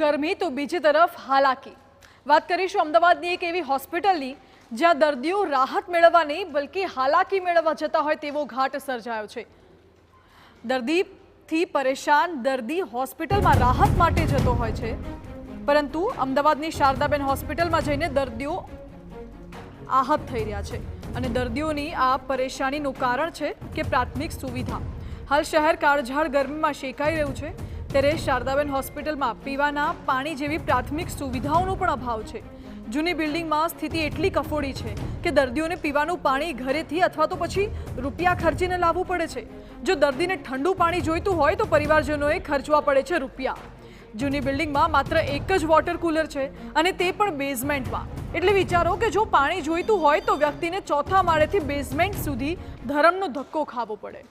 ગરમી તો બીજી તરફ હાલાકી। વાત કરીશું અમદાવાદની એક એવી હોસ્પિટલની જ્યાં દર્દીઓ રાહત મેળવવા નહીં બલ્કि હાલાકી મેળવવા જતા હોય તેવો ઘાટ સર્જાયો છે। દર્દીથી પરેશાન દર્દી હોસ્પિટલમાં રાહત માટે જતો હોય છે, પરંતુ અમદાવાદની શારદાબેન હોસ્પિટલમાં જઈને દર્દીઓ आहत થઈ રહ્યા છે અને દર્દીઓની આ પરેશાનીનું કારણ છે કે પ્રાથમિક સુવિધા। હાલ શહેર કાળઝાળ ગરમીમાં શેકાઈ રહ્યું છે, ત્યારે શારદાબેન હોસ્પિટલમાં પીવાના પાણી જેવી પ્રાથમિક સુવિધાઓનો પણ અભાવ છે। જૂની બિલ્ડિંગમાં સ્થિતિ એટલી કફોડી છે કે દર્દીઓને પીવાનું પાણી ઘરેથી અથવા તો પછી રૂપિયા ખર્ચીને લાવવું પડે છે। જો દર્દીને ઠંડુ પાણી જોઈતું હોય તો પરિવારજનોએ ખર્ચવા પડે છે રૂપિયા। જૂની બિલ્ડિંગમાં માત્ર એક જ વોટર કુલર છે અને તે પણ બેઝમેન્ટમાં। એટલે વિચારો કે જો પાણી જોઈતું હોય તો વ્યક્તિને ચોથા માળેથી બેઝમેન્ટ સુધી ધરમનો ધક્કો ખાવો પડે।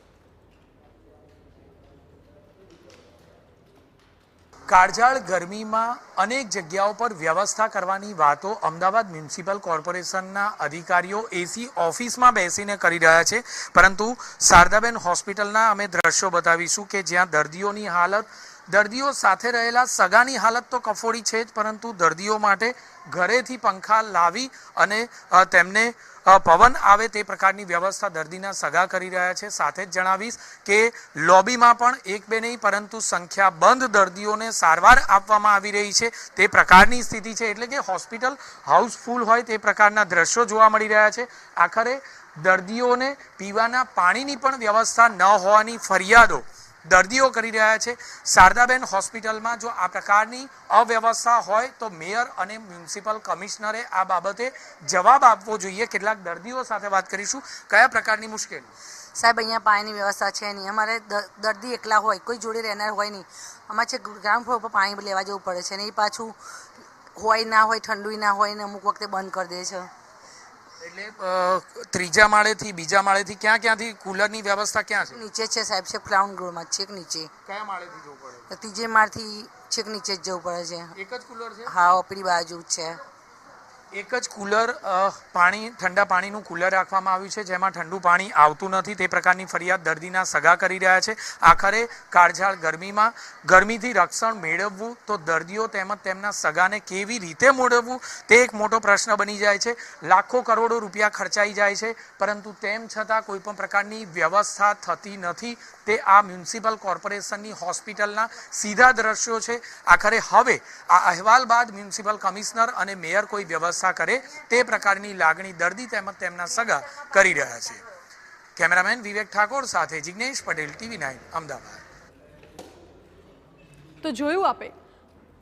કાળઝાળ ગરમીમાં અનેક જગ્યાઓ પર વ્યવસ્થા કરવાની વાતો અમદાવાદ મ્યુનિસિપલ કોર્પોરેશનના અધિકારીઓ એસી ઓફિસમાં બેસીને કરી રહ્યા છે, પરંતુ શારદાબેન હોસ્પિટલના અમે દ્રશ્યો બતાવીશું કે જ્યાં દર્દીઓની હાલત, દર્દીઓ સાથે રહેલા સગાની હાલત તો કફોડી છે જ, પરંતુ દર્દીઓ માટે ઘરેથી પંખા લાવી અને તેમને પવન આવે તે પ્રકારની વ્યવસ્થા દર્દીના સગા કરી રહ્યા છે। સાથે જ જણાવીશ કે લોબીમાં પણ એક બે નહીં પરંતુ સંખ્યાબંધ દર્દીઓને સારવાર આપવામાં આવી રહી છે તે પ્રકારની સ્થિતિ છે। એટલે કે હોસ્પિટલ હાઉસફુલ હોય તે પ્રકારના દ્રશ્યો જોવા મળી રહ્યા છે। આખરે દર્દીઓને પીવાના પાણીની પણ વ્યવસ્થા ન હોવાની ફરિયાદો દર્દીઓ કરી રહ્યા છે। શારદાબેન હોસ્પિટલમાં જો આ પ્રકારની અવ્યવસ્થા હોય તો મેયર અને મ્યુનિસિપલ કમિશનરે આ બાબતે જવાબ આપવો જોઈએ। કેટલાક દર્દીઓ સાથે વાત કરીશું। કયા પ્રકારની મુશ્કેલી? સાહેબ, અહીંયા પાણીની વ્યવસ્થા છે નહીં। અમારે દર્દી એકલા હોય, કોઈ જોડે રહેનાર હોય નહીં। અમારે છે ગ્રાઉન્ડ ફ્લોર પર પાણી લેવા જવું પડે છે ને એ પાછું હોય ના હોય, ઠંડુ ના હોય ને અમુક વખતે બંધ કરી દે છે। એટલે ત્રીજા માળેથી બીજા માળેથી ક્યાંથી કુલરની વ્યવસ્થા ક્યાં છે? નીચે છે સાહેબ, છે ગ્રાઉન્ડ ફ્લોરમાં છેક નીચે। કયા માળેથી જવું પડે? ત્રીજે માળથી છેક નીચે જ જવું પડે છે। એક જ કુલર છે? હા, ઓપડી બાજુ જ છે। એક જ કુલર, પાણી ઠંડા પાણીનું કુલર રાખવામાં આવ્યું છે જેમાં ઠંડુ પાણી આવતું નથી તે પ્રકારની ફરિયાદ દર્દીના સગા કરી રહ્યા છે। આખરે કાળઝાળ ગરમીમાં ગરમીથી રક્ષણ મેળવવું તો દર્દીઓ તેમજ તેમના સગાને કેવી રીતે મેળવવું તે એક મોટો પ્રશ્ન બની જાય છે। લાખો કરોડો રૂપિયા ખર્ચાઈ જાય છે, પરંતુ તેમ છતાં કોઈ પણ પ્રકારની વ્યવસ્થા થતી નથી। તે આ મ્યુનિસિપલ કોર્પોરેશનની હોસ્પિટલના સીધા દ્રશ્યો છે। આખરે હવે આ અહેવાલ બાદ મ્યુનિસિપલ કમિશનર અને મેયર કોઈ વ્યવસ્થા કરે તે પ્રકારની લાગણી દર્દી તેમજ તેમના સગા કરી રહ્યા છે। કેમેરામેન વિવેક ઠાકોર સાથે જિગ્નેશ પટેલ, TV9 અમદાવાદ। તો જોયું આપે,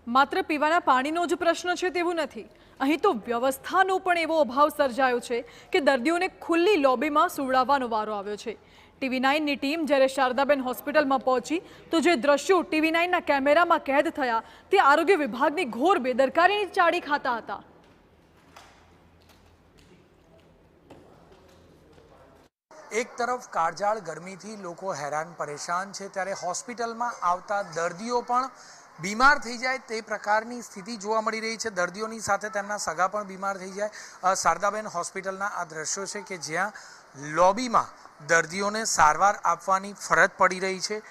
માત્ર પીવાના પાણીનો જ પ્રશ્ન છે તેવું નથી, અહીં તો વ્યવસ્થાનો પણ એવો અભાવ સર્જાયો છે કે દર્દીઓને ખુલ્લી લોબીમાં સુવડાવવાનો વારો આવ્યો છે। TV9ની ટીમ જ્યારે શારદાબેન હોસ્પિટલમાં પહોંચી તો જે દ્રશ્યો TV9ના કેમેરામાં કેદ થયા તે આરોગ્ય વિભાગની ઘોર બેદરકારીની ચાડી ખાતા હતા। એક તરફ કાળઝાળ ગરમીથી લોકો હેરાન પરેશાન છે, ત્યારે હોસ્પિટલમાં આવતા દર્દીઓ પણ બીમાર થઈ જાય તે પ્રકારની સ્થિતિ જોવા મળી રહી છે। દર્દીઓની સાથે તેમના સગા પણ બીમાર થઈ જાય। શારદાબેન હોસ્પિટલના આ દ્રશ્યો છે કે જ્યાં લોબીમાં દર્દીઓને સારવાર આપવાની ફરજ પડી રહી છે।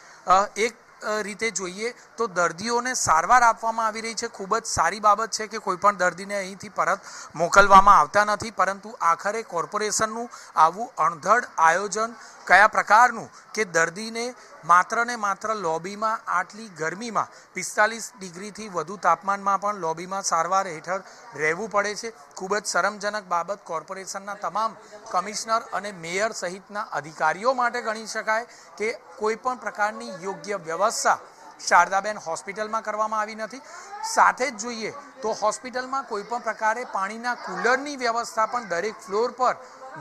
એક રીતે જોઈએ તો દર્દીઓને સારવાર આપવામાં આવી રહી છે, ખૂબ જ સારી બાબત છે કે કોઈ પણ દર્દીને અહીંથી પરત મોકલવામાં આવતા નથી, પરંતુ આખરે કોર્પોરેશનનું આવું અણધડ આયોજન કયા પ્રકારનું કે દર્દીને માત્ર ને માત્ર લોબીમાં આટલી ગરમીમાં 45 ડિગ્રીથી વધુ તાપમાનમાં પણ લોબીમાં સારવાર હેઠળ રહેવું પડે છે। ખૂબ જ શરમજનક બાબત કોર્પોરેશનના તમામ કમિશનર અને મેયર સહિતના અધિકારીઓ માટે ગણી શકાય કે કોઈ પણ પ્રકારની યોગ્ય વ્યવસ્થા શારદાબેન હોસ્પિટલમાં કરવામાં આવી નથી। સાથે જ જોઈએ તો હોસ્પિટલમાં કોઈ પણ પ્રકારે પાણીના કુલરની વ્યવસ્થા પણ દરેક ફ્લોર પર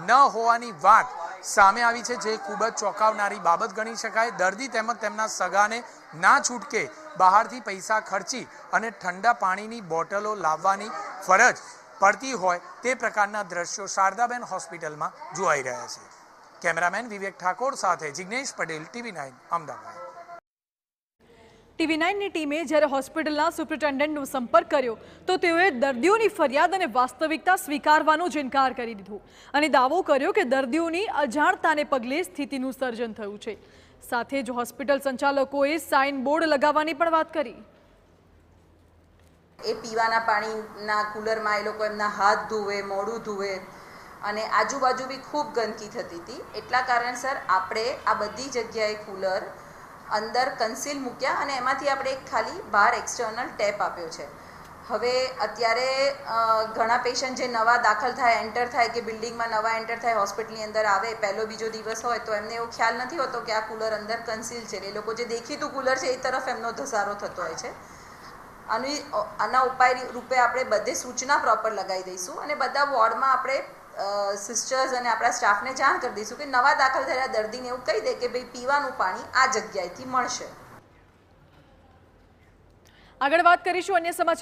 ન હોવાની વાત સામે આવી છે, જે ખૂબ જ ચોંકાવનારી બાબત ગણી શકાય। દર્દી તેમજ તેમના સગાને ના છૂટકે બહારથી પૈસા ખર્ચી અને ઠંડા પાણીની બોટલો લાવવાની ફરજ પડતી હોય તે પ્રકારના દ્રશ્યો શારદાબેન હોસ્પિટલમાં જોવાઈ રહ્યા છે। કેમેરામેન વિવેક ઠાકોર સાથે જિગ્નેશ પટેલ, TV9 અમદાવાદ। TV9ની ટીમે જ્યારે હોસ્પિટલના સુપ્રિન્ટેન્ડન્ટનો સંપર્ક કર્યો તો તેઓએ દર્દીઓની ફરિયાદ અને વાસ્તવિકતા સ્વીકારવાનો જ ઇનકાર કરી દીધો અને દાવો કર્યો કે દર્દીઓની અજાણતાને પગલે સ્થિતિનું સર્જન થયું છે। સાથે જ હોસ્પિટલ સંચાલકોએ સાઇન બોર્ડ લગાવવાની પણ વાત કરી। એ પીવાના પાણીના કુલરમાં એ લોકો એમના હાથ ધોવે, મોઢું ધોવે અને આજુબાજુ બી ખૂબ ગંદકી થતી હતી. એટલા કારણસર આપણે આ બધી જગ્યાએ કુલર અંદર કન્સીલ મૂક્યા અને એમાંથી આપણે એક ખાલી બહાર એક્સટર્નલ ટેપ આપ્યો છે. હવે અત્યારે ઘણા પેશન્ટ જે નવા દાખલ થાય, એન્ટર થાય કે બિલ્ડિંગમાં નવા એન્ટર થાય, હોસ્પિટલની અંદર આવે, પહેલો બીજો દિવસ હોય તો એમને એવો ખ્યાલ નથી હોતો કે આ કુલર અંદર કન્સીલ છે. એ લોકો જે દેખીતું કુલર છે એ તરફ એમનો ધસારો થતો હોય છે. આના ઉપાય રૂપે આપણે બધે સૂચના પ્રોપર લગાવી દઈશું અને બધા વોર્ડમાં આપણે સિસ્ટર્સ અને આપણા સ્ટાફને જાણ કરી દઈશું કે નવા દાખલ થયેલા દર્દીને એવું કહી દે કે ભાઈ પીવાનું પાણી આ જગ્યાએથી મળશે. આગળ વાત કરીશું અન્ય સમાચાર.